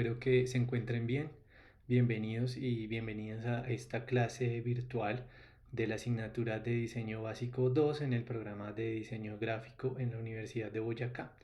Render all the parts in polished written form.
Espero que se encuentren bien. Bienvenidos y bienvenidas a esta clase virtual de la asignatura de Diseño Básico 2 en el programa de Diseño Gráfico en la Universidad de Boyacá.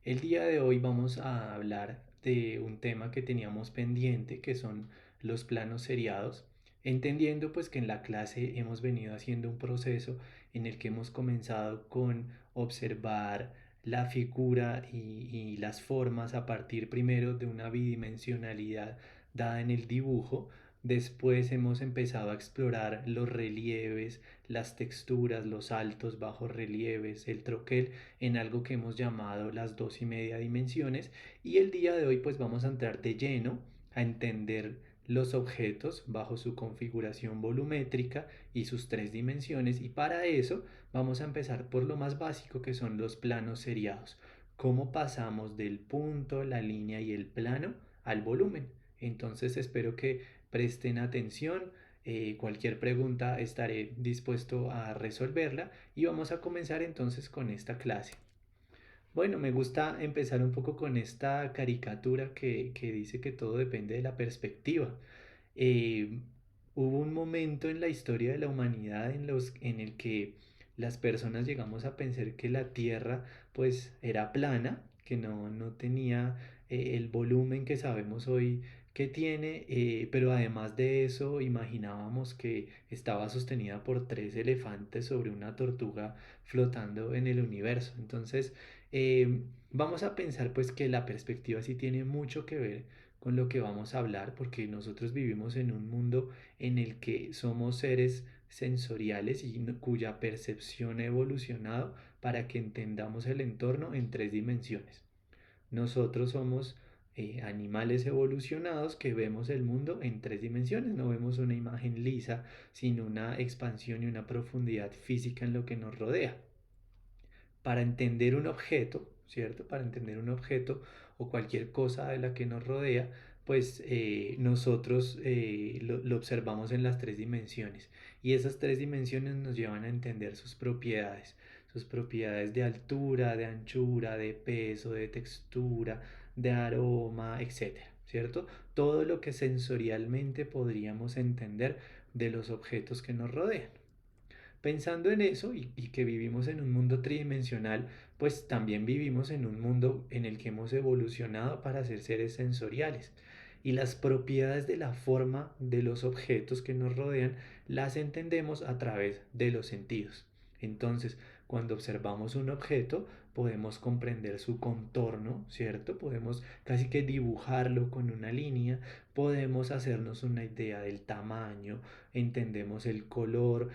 El día de hoy vamos a hablar de un tema que teníamos pendiente, que son los planos seriados, entendiendo pues que en la clase hemos venido haciendo un proceso en el que hemos comenzado con observar la figura y las formas a partir primero de una bidimensionalidad dada en el dibujo. Después hemos empezado a explorar los relieves, las texturas, los altos, bajos relieves, el troquel en algo que hemos llamado las 2,5 dimensiones. Y el día de hoy pues vamos a entrar de lleno a entender los objetos bajo su configuración volumétrica y sus 3 dimensiones. Y para eso vamos a empezar por lo más básico, que son los planos seriados. ¿Cómo pasamos del punto, la línea y el plano al volumen? Entonces espero que presten atención. Cualquier pregunta estaré dispuesto a resolverla y vamos a comenzar entonces con esta clase. Bueno, me gusta empezar un poco con esta caricatura que dice que todo depende de la perspectiva. eh, Hubo un momento en la historia de la humanidad en el que las personas llegamos a pensar que la Tierra pues era plana, que no tenía el volumen que sabemos hoy que tiene, pero además de eso imaginábamos que estaba sostenida por 3 elefantes sobre una tortuga flotando en el universo. Entonces, vamos a pensar pues que la perspectiva sí tiene mucho que ver con lo que vamos a hablar, porque nosotros vivimos en un mundo en el que somos seres sensoriales y cuya percepción ha evolucionado para que entendamos el entorno en 3 dimensiones. Nosotros somos animales evolucionados que vemos el mundo en 3 dimensiones, no vemos una imagen lisa, sino una expansión y una profundidad física en lo que nos rodea. Para entender un objeto, ¿cierto? Para entender un objeto o cualquier cosa de la que nos rodea, pues nosotros lo observamos en las 3 dimensiones. Y esas 3 dimensiones nos llevan a entender sus propiedades de altura, de anchura, de peso, de textura, de aroma, etcétera, ¿cierto? Todo lo que sensorialmente podríamos entender de los objetos que nos rodean. Pensando en eso y que vivimos en un mundo tridimensional, pues también vivimos en un mundo en el que hemos evolucionado para ser seres sensoriales. Y las propiedades de la forma de los objetos que nos rodean las entendemos a través de los sentidos. Entonces, cuando observamos un objeto, podemos comprender su contorno, ¿cierto? Podemos casi que dibujarlo con una línea, podemos hacernos una idea del tamaño, entendemos el color.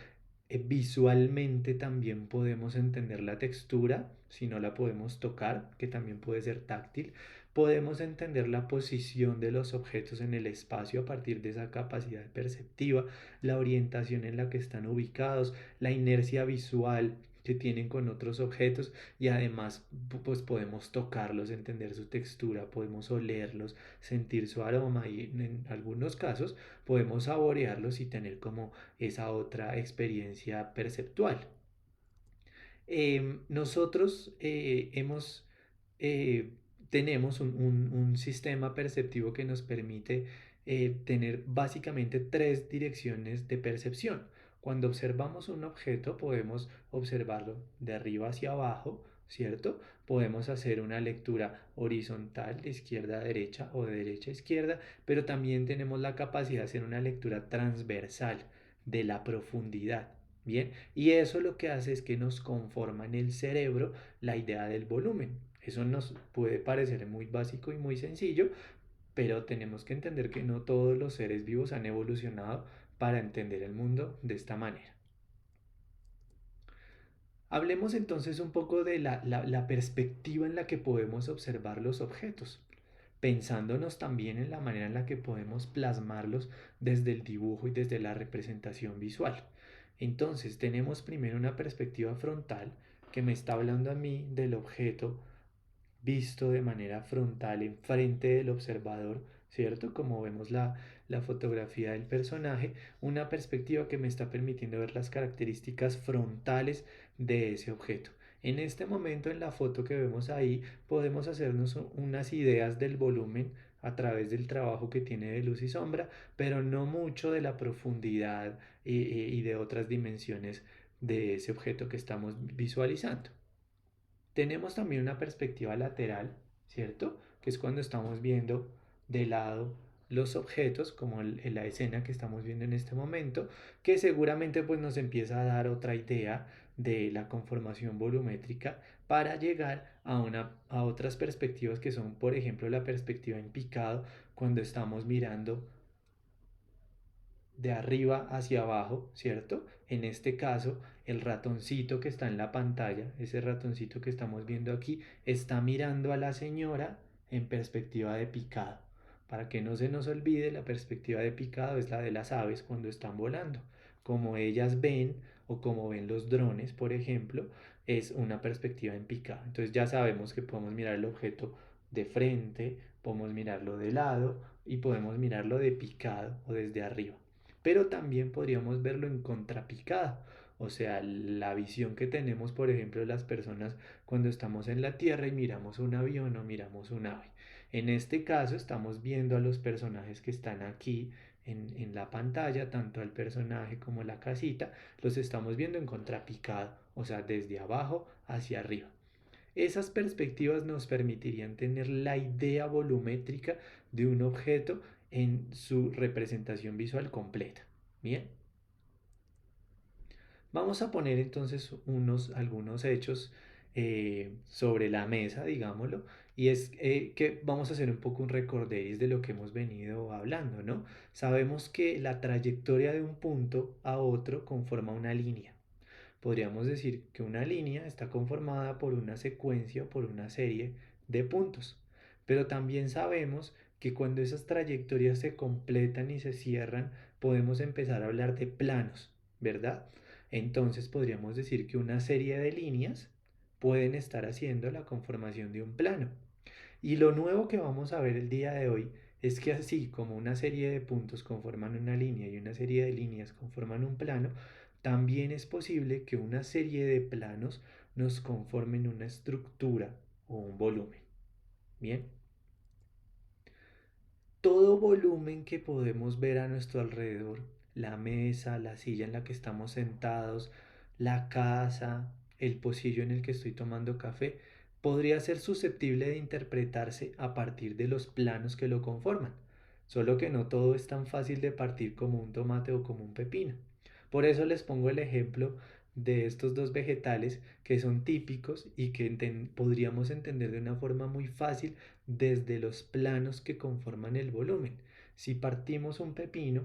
Visualmente también podemos entender la textura, si no la podemos tocar, que también puede ser táctil. Podemos entender la posición de los objetos en el espacio a partir de esa capacidad perceptiva, la orientación en la que están ubicados, la inercia visual que tienen con otros objetos, y además pues podemos tocarlos, entender su textura, podemos olerlos, sentir su aroma, y en algunos casos podemos saborearlos y tener como esa otra experiencia perceptual. Nosotros eh, tenemos un sistema perceptivo que nos permite tener básicamente 3 direcciones de percepción. Cuando observamos un objeto podemos observarlo de arriba hacia abajo, ¿cierto? Podemos hacer una lectura horizontal de izquierda a derecha o de derecha a izquierda, pero también tenemos la capacidad de hacer una lectura transversal de la profundidad. Bien, y eso lo que hace es que nos conforma en el cerebro la idea del volumen. Eso nos puede parecer muy básico y muy sencillo, pero tenemos que entender que no todos los seres vivos han evolucionado para entender el mundo de esta manera. Hablemos entonces un poco de la perspectiva en la que podemos observar los objetos, pensándonos también en la manera en la que podemos plasmarlos desde el dibujo y desde la representación visual. Entonces tenemos primero una perspectiva frontal que me está hablando a mí del objeto visto de manera frontal enfrente del observador, ¿cierto? Como vemos la fotografía del personaje, una perspectiva que me está permitiendo ver las características frontales de ese objeto. En este momento, en la foto que vemos ahí, podemos hacernos unas ideas del volumen a través del trabajo que tiene de luz y sombra, pero no mucho de la profundidad y de otras dimensiones de ese objeto que estamos visualizando. Tenemos también una perspectiva lateral, ¿cierto? Que es cuando estamos viendo de lado los objetos, como en la escena que estamos viendo en este momento, que seguramente pues nos empieza a dar otra idea de la conformación volumétrica para llegar a otras perspectivas que son, por ejemplo, la perspectiva en picado, cuando estamos mirando de arriba hacia abajo, ¿cierto? En este caso, el ratoncito que está en la pantalla, ese ratoncito que estamos viendo aquí, está mirando a la señora en perspectiva de picado. Para que no se nos olvide, la perspectiva de picado es la de las aves cuando están volando. Como ellas ven o como ven los drones, por ejemplo, es una perspectiva en picado. Entonces ya sabemos que podemos mirar el objeto de frente, podemos mirarlo de lado y podemos mirarlo de picado o desde arriba, pero también podríamos verlo en contrapicado. O sea, la visión que tenemos, por ejemplo, las personas cuando estamos en la Tierra y miramos un avión o miramos un ave. En este caso estamos viendo a los personajes que están aquí en la pantalla, tanto al personaje como la casita, los estamos viendo en contrapicado, o sea, desde abajo hacia arriba. Esas perspectivas nos permitirían tener la idea volumétrica de un objeto en su representación visual completa. Bien, vamos a poner entonces algunos hechos sobre la mesa, digámoslo, y es que vamos a hacer un poco un recorderis de lo que hemos venido hablando, ¿no? Sabemos que la trayectoria de un punto a otro conforma una línea. Podríamos decir que una línea está conformada por una secuencia o por una serie de puntos. Pero también sabemos que cuando esas trayectorias se completan y se cierran, podemos empezar a hablar de planos, ¿verdad? Entonces podríamos decir que una serie de líneas pueden estar haciendo la conformación de un plano. Y lo nuevo que vamos a ver el día de hoy es que así como una serie de puntos conforman una línea y una serie de líneas conforman un plano, también es posible que una serie de planos nos conformen una estructura o un volumen. Bien, todo volumen que podemos ver a nuestro alrededor, la mesa, la silla en la que estamos sentados, la casa, el pocillo en el que estoy tomando café, podría ser susceptible de interpretarse a partir de los planos que lo conforman. Solo que no todo es tan fácil de partir como un tomate o como un pepino. Por eso les pongo el ejemplo de estos dos vegetales que son típicos y que podríamos entender de una forma muy fácil desde los planos que conforman el volumen. Si partimos un pepino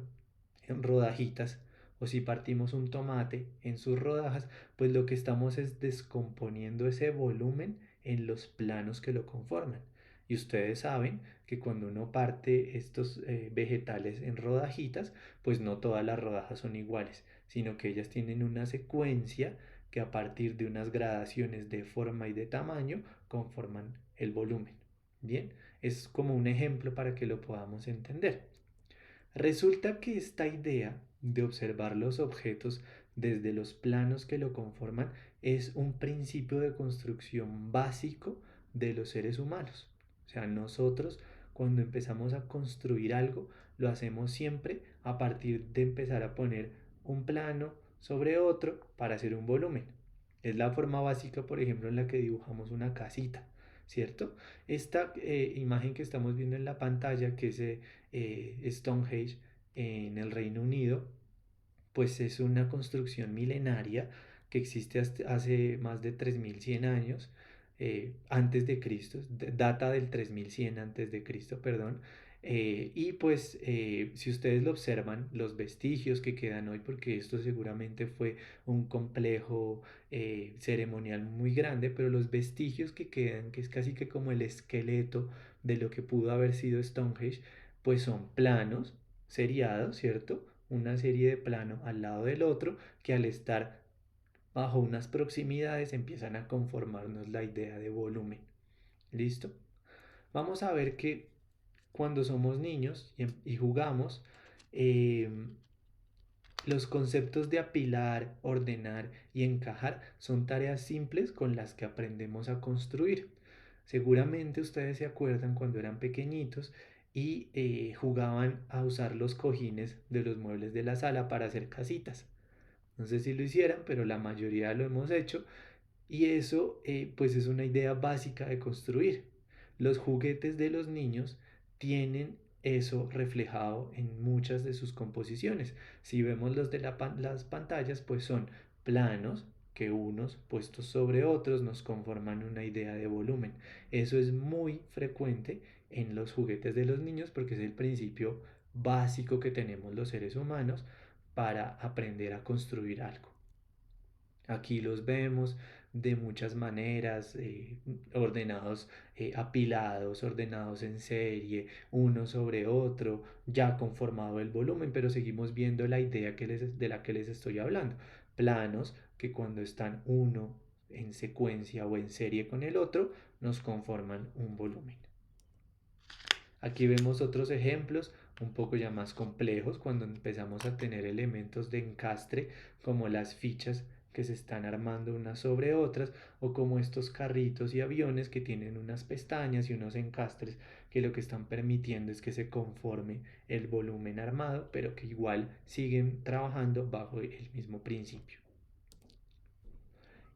en rodajitas o si partimos un tomate en sus rodajas, pues lo que estamos es descomponiendo ese volumen en los planos que lo conforman. Y ustedes saben que cuando uno parte estos vegetales en rodajitas, pues no todas las rodajas son iguales, sino que ellas tienen una secuencia que a partir de unas gradaciones de forma y de tamaño conforman el volumen. Bien, es como un ejemplo para que lo podamos entender. Resulta que esta idea de observar los objetos desde los planos que lo conforman es un principio de construcción básico de los seres humanos. O sea, nosotros cuando empezamos a construir algo, lo hacemos siempre a partir de empezar a poner un plano sobre otro para hacer un volumen. Es la forma básica, por ejemplo, en la que dibujamos una casita, ¿cierto? Esta imagen que estamos viendo en la pantalla, que es Stonehenge en el Reino Unido, pues es una construcción milenaria que existe hace más de 3100 años antes de Cristo, data del 3100 antes de Cristo, perdón. Y pues si ustedes lo observan, los vestigios que quedan hoy, porque esto seguramente fue un complejo ceremonial muy grande, pero los vestigios que quedan, que es casi que como el esqueleto de lo que pudo haber sido Stonehenge, pues son planos, seriados, ¿cierto? Una serie de plano al lado del otro que al estar bajo unas proximidades empiezan a conformarnos la idea de volumen. ¿Listo? Vamos a ver que cuando somos niños y jugamos, eh, los conceptos de apilar, ordenar y encajar son tareas simples con las que aprendemos a construir. Seguramente ustedes se acuerdan cuando eran pequeñitos y jugaban a usar los cojines de los muebles de la sala para hacer casitas. No sé si lo hicieran, pero la mayoría lo hemos hecho y eso pues es una idea básica de construir. Los juguetes de los niños tienen eso reflejado en muchas de sus composiciones. Si vemos los de las pantallas, pues son planos que unos puestos sobre otros nos conforman una idea de volumen. Eso es muy frecuente en los juguetes de los niños porque es el principio básico que tenemos los seres humanos para aprender a construir algo. Aquí los vemos de muchas maneras, ordenados, apilados, ordenados en serie, uno sobre otro, ya conformado el volumen, pero seguimos viendo la idea de la que les estoy hablando. Planos que cuando están uno en secuencia o en serie con el otro, nos conforman un volumen. Aquí vemos otros ejemplos un poco ya más complejos cuando empezamos a tener elementos de encastre como las fichas que se están armando unas sobre otras o como estos carritos y aviones que tienen unas pestañas y unos encastres que lo que están permitiendo es que se conforme el volumen armado pero que igual siguen trabajando bajo el mismo principio.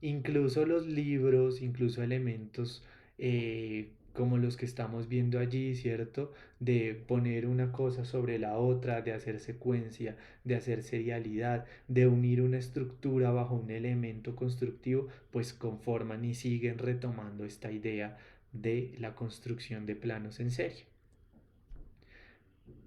Incluso los libros, incluso elementos como los que estamos viendo allí, ¿cierto? De poner una cosa sobre la otra, de hacer secuencia, de hacer serialidad, de unir una estructura bajo un elemento constructivo, pues conforman y siguen retomando esta idea de la construcción de planos en serie.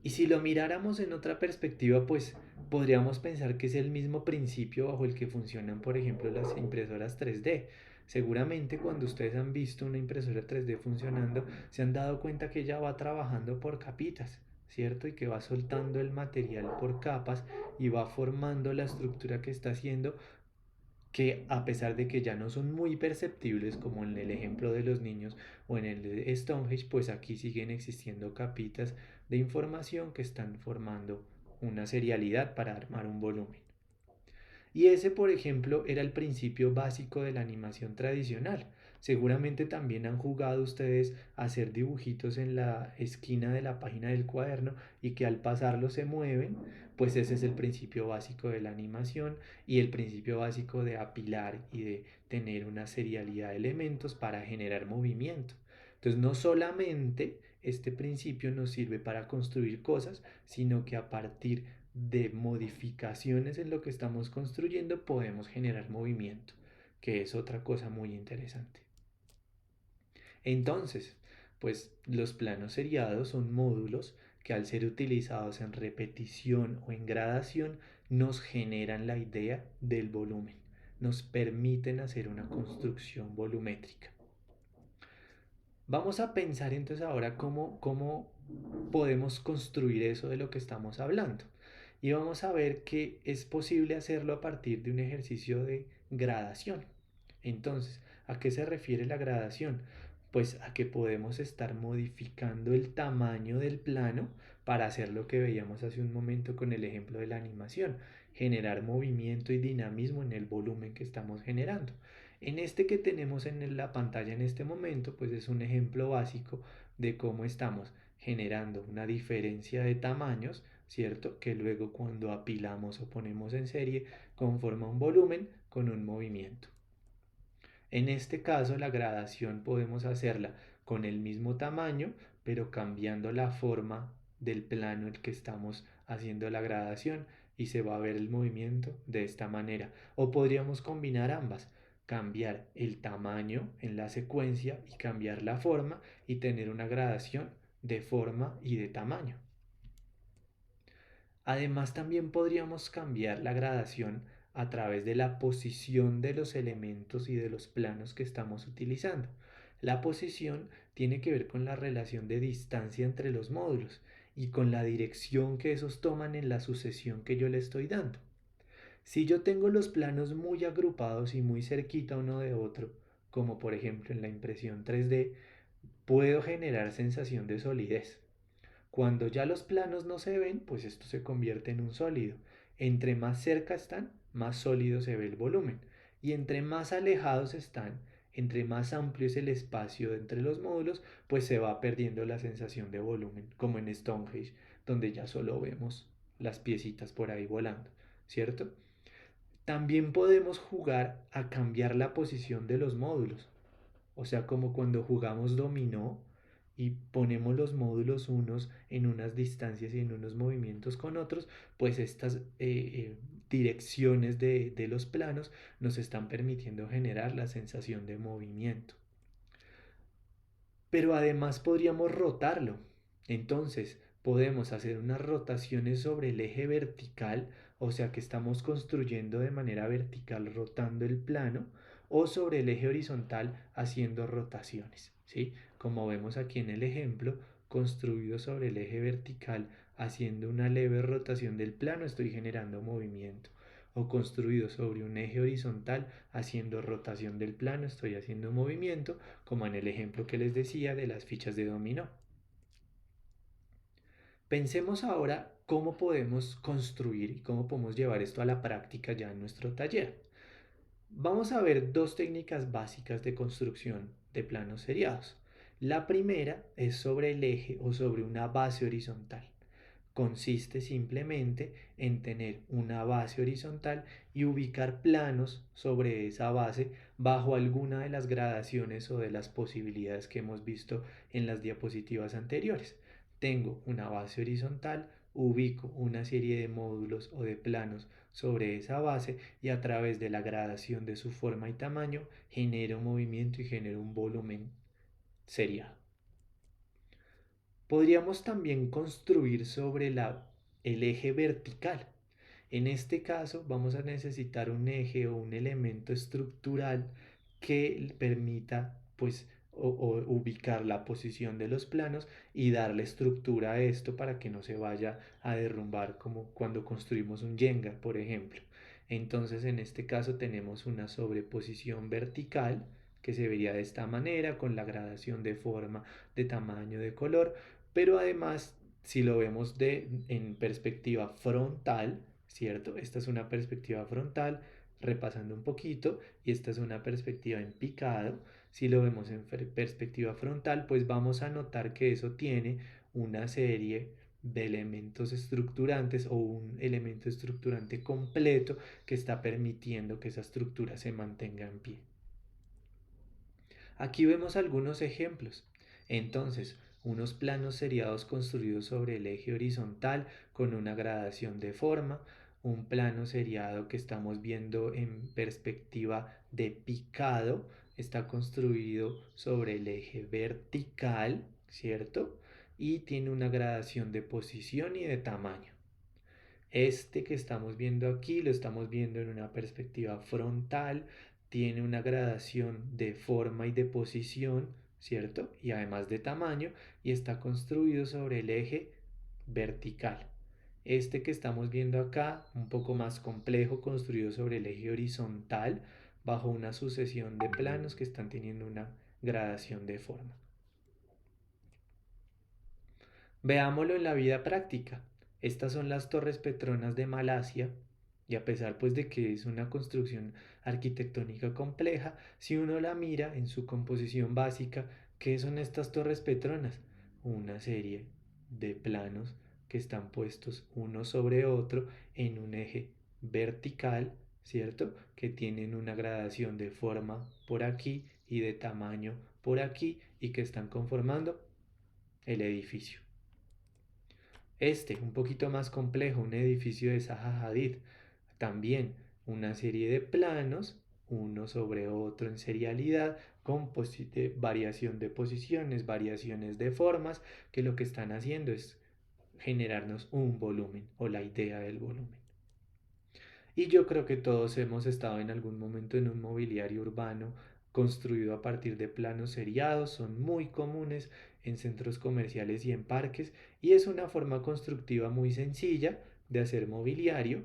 Y si lo miráramos en otra perspectiva, pues podríamos pensar que es el mismo principio bajo el que funcionan, por ejemplo, las impresoras 3D. Seguramente cuando ustedes han visto una impresora 3D funcionando, se han dado cuenta que ella va trabajando por capitas, ¿cierto? Y que va soltando el material por capas y va formando la estructura que está haciendo que a pesar de que ya no son muy perceptibles como en el ejemplo de los niños o en el de Stonehenge, pues aquí siguen existiendo capitas de información que están formando una serialidad para armar un volumen. Y ese, por ejemplo, era el principio básico de la animación tradicional. Seguramente también han jugado ustedes a hacer dibujitos en la esquina de la página del cuaderno y que al pasarlo se mueven, pues ese es el principio básico de la animación y el principio básico de apilar y de tener una serialidad de elementos para generar movimiento. Entonces no solamente este principio nos sirve para construir cosas, sino que a partir de modificaciones en lo que estamos construyendo podemos generar movimiento, que es otra cosa muy interesante. Entonces, pues los planos seriados son módulos que al ser utilizados en repetición o en gradación nos generan la idea del volumen, nos permiten hacer una construcción volumétrica. Vamos a pensar entonces ahora cómo podemos construir eso de lo que estamos hablando. Y vamos a ver que es posible hacerlo a partir de un ejercicio de gradación. Entonces, ¿a qué se refiere la gradación? Pues a que podemos estar modificando el tamaño del plano para hacer lo que veíamos hace un momento con el ejemplo de la animación, generar movimiento y dinamismo en el volumen que estamos generando. En este que tenemos en la pantalla en este momento, pues es un ejemplo básico de cómo estamos generando una diferencia de tamaños, ¿cierto? Que luego cuando apilamos o ponemos en serie conforma un volumen con un movimiento. En este caso la gradación podemos hacerla con el mismo tamaño, pero cambiando la forma del plano en el que estamos haciendo la gradación y se va a ver el movimiento de esta manera. O podríamos combinar ambas, cambiar el tamaño en la secuencia y cambiar la forma y tener una gradación de forma y de tamaño. Además, también podríamos cambiar la gradación a través de la posición de los elementos y de los planos que estamos utilizando. La posición tiene que ver con la relación de distancia entre los módulos y con la dirección que esos toman en la sucesión que yo le estoy dando. Si yo tengo los planos muy agrupados y muy cerquita uno de otro, como por ejemplo en la impresión 3D, puedo generar sensación de solidez. Cuando ya los planos no se ven, pues esto se convierte en un sólido. Entre más cerca están, más sólido se ve el volumen. Y entre más alejados están, Entre más amplio es el espacio entre los módulos, pues se va perdiendo la sensación de volumen, como en Stonehenge, donde ya solo vemos las piecitas por ahí volando, ¿cierto? También podemos jugar a cambiar la posición de los módulos. O sea, como cuando jugamos dominó y ponemos los módulos unos en unas distancias y en unos movimientos con otros, pues estas direcciones de los planos nos están permitiendo generar la sensación de movimiento. Pero además podríamos rotarlo. Entonces, podemos hacer unas rotaciones sobre el eje vertical, o sea que estamos construyendo de manera vertical rotando el plano, o sobre el eje horizontal haciendo rotaciones, ¿sí? Como vemos aquí en el ejemplo, construido sobre el eje vertical haciendo una leve rotación del plano, estoy generando movimiento. O construido sobre un eje horizontal haciendo rotación del plano, estoy haciendo movimiento, como en el ejemplo que les decía de las fichas de dominó. Pensemos ahora cómo podemos construir y cómo podemos llevar esto a la práctica ya en nuestro taller. Vamos a ver dos técnicas básicas de construcción de planos seriados. La primera es sobre el eje o sobre una base horizontal. Consiste simplemente en tener una base horizontal y ubicar planos sobre esa base bajo alguna de las gradaciones o de las posibilidades que hemos visto en las diapositivas anteriores. Tengo una base horizontal, ubico una serie de módulos o de planos sobre esa base y a través de la gradación de su forma y tamaño genero movimiento y genero un volumen seriado. Podríamos también construir sobre el eje vertical. En este caso vamos a necesitar un eje o un elemento estructural que permita pues o ubicar la posición de los planos y darle estructura a esto para que no se vaya a derrumbar como cuando construimos un Jenga, por ejemplo. Entonces en este caso tenemos una sobreposición vertical que se vería de esta manera con la gradación de forma, de tamaño, de color, pero además si lo vemos en perspectiva frontal, ¿cierto? Esta es una perspectiva frontal, repasando un poquito, y esta es una perspectiva en picado. Si lo vemos en perspectiva frontal, pues vamos a notar que eso tiene una serie de elementos estructurantes o un elemento estructurante completo que está permitiendo que esa estructura se mantenga en pie. Aquí vemos algunos ejemplos. Entonces, unos planos seriados construidos sobre el eje horizontal con una gradación de forma, un plano seriado que estamos viendo en perspectiva de picado, está construido sobre el eje vertical, ¿cierto? Y tiene una gradación de posición y de tamaño. Este que estamos viendo aquí lo estamos viendo en una perspectiva frontal, tiene una gradación de forma y de posición, ¿cierto? Y además de tamaño, y está construido sobre el eje vertical. Este que estamos viendo acá, un poco más complejo, construido sobre el eje horizontal, bajo una sucesión de planos que están teniendo una gradación de forma. Veámoslo en la vida práctica. Estas son las Torres Petronas de Malasia y a pesar pues de que es una construcción arquitectónica compleja, si uno la mira en su composición básica, ¿qué son estas Torres Petronas? Una serie de planos que están puestos uno sobre otro en un eje vertical, ¿cierto? Que tienen una gradación de forma por aquí y de tamaño por aquí y que están conformando el edificio. Este, un poquito más complejo, un edificio de Zaha Hadid. También una serie de planos, uno sobre otro en serialidad, con variación de posiciones, variaciones de formas, que lo que están haciendo es generarnos un volumen o la idea del volumen. Y yo creo que todos hemos estado en algún momento en un mobiliario urbano construido a partir de planos seriados, son muy comunes en centros comerciales y en parques, y es una forma constructiva muy sencilla de hacer mobiliario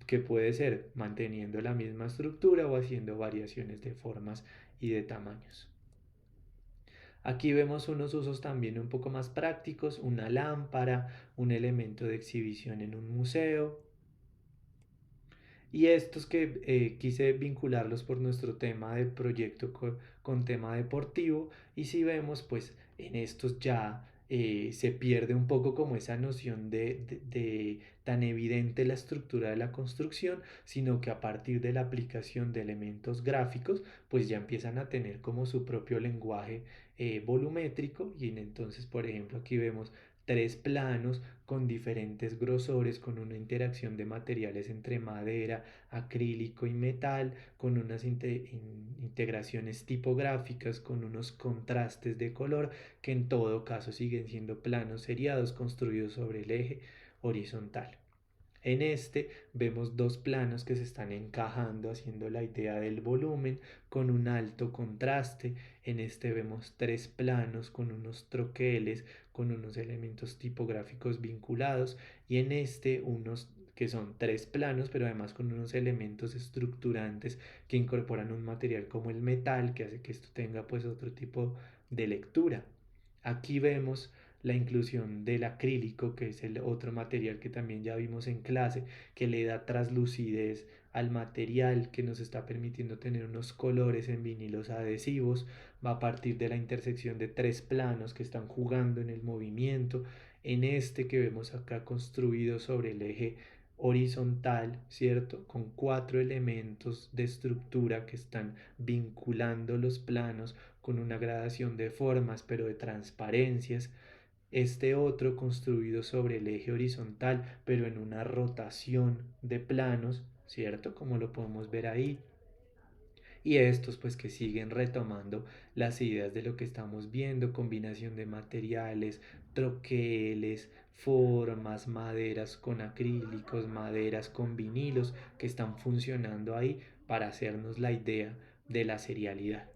que puede ser manteniendo la misma estructura o haciendo variaciones de formas y de tamaños. Aquí vemos unos usos también un poco más prácticos, una lámpara, un elemento de exhibición en un museo. Y estos que quise vincularlos por nuestro tema de proyecto con tema deportivo. Y si vemos, pues en estos ya se pierde un poco como esa noción de tan evidente la estructura de la construcción, sino que a partir de la aplicación de elementos gráficos, pues ya empiezan a tener como su propio lenguaje volumétrico. Y entonces, por ejemplo, aquí vemos tres planos con diferentes grosores, con una interacción de materiales entre madera, acrílico y metal, con unas integraciones tipográficas, con unos contrastes de color, que en todo caso siguen siendo planos seriados construidos sobre el eje horizontal. En este vemos dos planos que se están encajando haciendo la idea del volumen con un alto contraste. En este vemos tres planos con unos troqueles, con unos elementos tipográficos vinculados, y en este unos que son tres planos pero además con unos elementos estructurantes que incorporan un material como el metal, que hace que esto tenga pues otro tipo de lectura. Aquí vemos la inclusión del acrílico, que es el otro material que también ya vimos en clase, que le da translucidez al material, que nos está permitiendo tener unos colores en vinilos adhesivos. Va a partir de la intersección de tres planos que están jugando en el movimiento. En este que vemos acá construido sobre el eje horizontal, ¿cierto? Con cuatro elementos de estructura que están vinculando los planos con una gradación de formas, pero de transparencias. Este otro construido sobre el eje horizontal, pero en una rotación de planos, ¿cierto? Como lo podemos ver ahí. Y estos pues que siguen retomando las ideas de lo que estamos viendo, combinación de materiales, troqueles, formas, maderas con acrílicos, maderas con vinilos, que están funcionando ahí para hacernos la idea de la serialidad.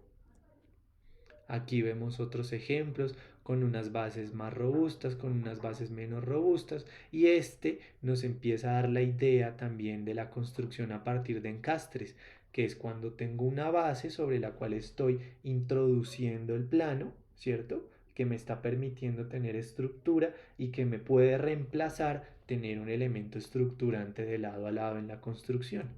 Aquí vemos otros ejemplos con unas bases más robustas, con unas bases menos robustas, y este nos empieza a dar la idea también de la construcción a partir de encastres, que es cuando tengo una base sobre la cual estoy introduciendo el plano, ¿cierto? Que me está permitiendo tener estructura y que me puede reemplazar tener un elemento estructurante de lado a lado en la construcción.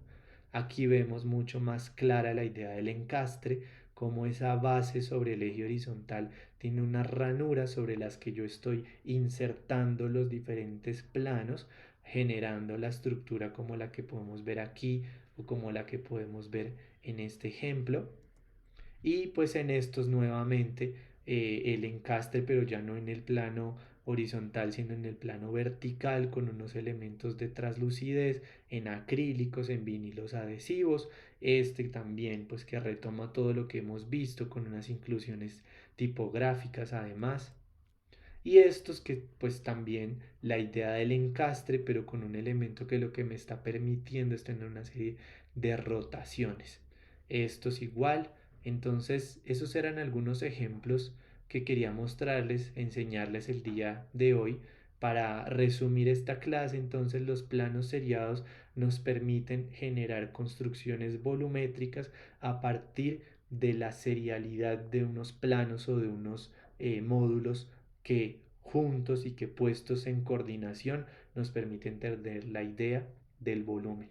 Aquí vemos mucho más clara la idea del encastre, como esa base sobre el eje horizontal tiene unas ranuras sobre las que yo estoy insertando los diferentes planos, generando la estructura como la que podemos ver aquí o como la que podemos ver en este ejemplo. Y pues en estos nuevamente el encastre, pero ya no en el plano horizontal, sino en el plano vertical, con unos elementos de translucidez en acrílicos, en vinilos adhesivos. Este también pues que retoma todo lo que hemos visto con unas inclusiones tipográficas además. Y estos que pues también la idea del encastre, pero con un elemento que lo que me está permitiendo es tener una serie de rotaciones. Estos igual. Entonces esos eran algunos ejemplos que quería mostrarles, enseñarles el día de hoy. Para resumir esta clase, entonces los planos seriados nos permiten generar construcciones volumétricas a partir de la serialidad de unos planos o de unos módulos que juntos y que puestos en coordinación nos permiten entender la idea del volumen.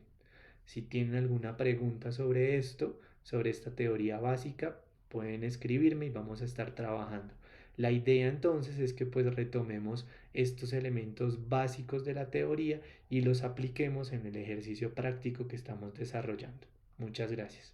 Si tienen alguna pregunta sobre esto, sobre esta teoría básica, pueden escribirme y vamos a estar trabajando. La idea entonces es que pues retomemos estos elementos básicos de la teoría y los apliquemos en el ejercicio práctico que estamos desarrollando. Muchas gracias.